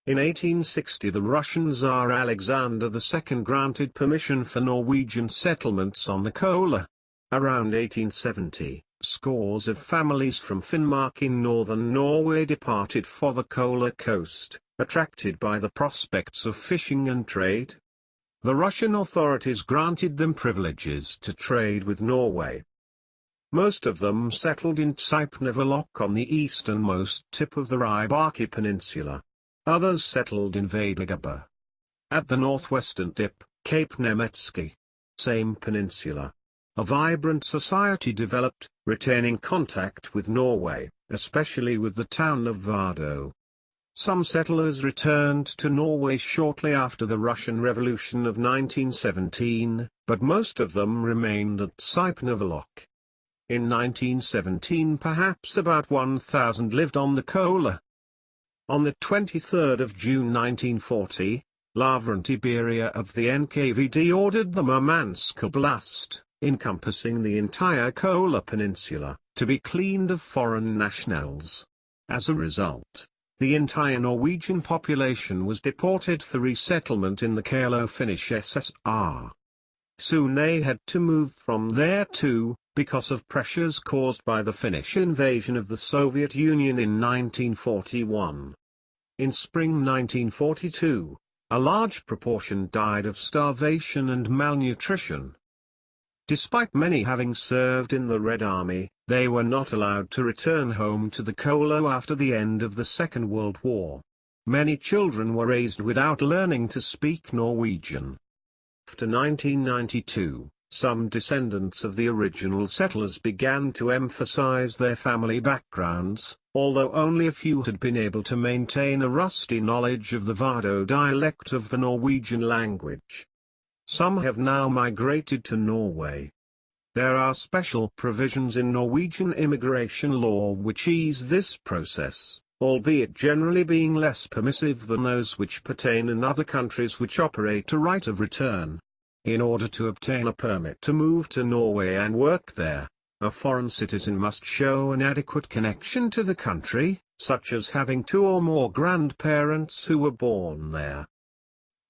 In 1860 the Russian Tsar Alexander II granted permission for Norwegian settlements on the Kola. Around 1870, scores of families from Finnmark in northern Norway departed for the Kola coast, attracted by the prospects of fishing and trade. The Russian authorities granted them privileges to trade with Norway. Most of them settled in Tsypnevalok on the easternmost tip of the Rybaki Peninsula. Others settled in Vedagaba. At the northwestern tip, Cape Nemetsky, same peninsula, a vibrant society developed, retaining contact with Norway, especially with the town of Vardø. Some settlers returned to Norway shortly after the Russian Revolution of 1917, but most of them remained at Tsypnevalok. In 1917 perhaps about 1,000 lived on the Kola. On the 23rd of June 1940, Lavrenti Beria of the NKVD ordered the Murmansk Oblast, encompassing the entire Kola Peninsula, to be cleaned of foreign nationals. As a result, the entire Norwegian population was deported for resettlement in the Kalo-Finnish SSR. Soon they had to move from there too, because of pressures caused by the Finnish invasion of the Soviet Union in 1941. In spring 1942, a large proportion died of starvation and malnutrition. Despite many having served in the Red Army, they were not allowed to return home to the Kola after the end of the Second World War. Many children were raised without learning to speak Norwegian. After 1992, some descendants of the original settlers began to emphasize their family backgrounds, although only a few had been able to maintain a rusty knowledge of the Vardø dialect of the Norwegian language. Some have now migrated to Norway. There are special provisions in Norwegian immigration law which ease this process, albeit generally being less permissive than those which pertain in other countries which operate a right of return. In order to obtain a permit to move to Norway and work there, a foreign citizen must show an adequate connection to the country, such as having 2 or more grandparents who were born there.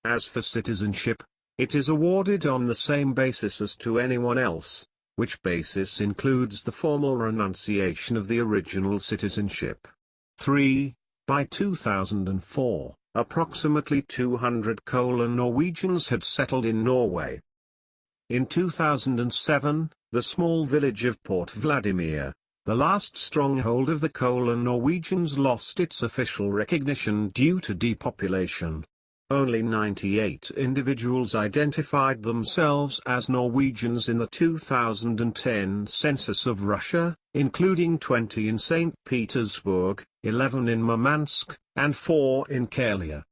As for citizenship, it is awarded on the same basis as to anyone else, which basis includes the formal renunciation of the original citizenship. 3. By 2004, approximately 200 Kola Norwegians had settled in Norway. In 2007, the small village of Port Vladimir, the last stronghold of the Kola Norwegians, lost its official recognition due to depopulation. Only 98 individuals identified themselves as Norwegians in the 2010 census of Russia, including 20 in St. Petersburg, 11 in Murmansk, and 4 in Kalia.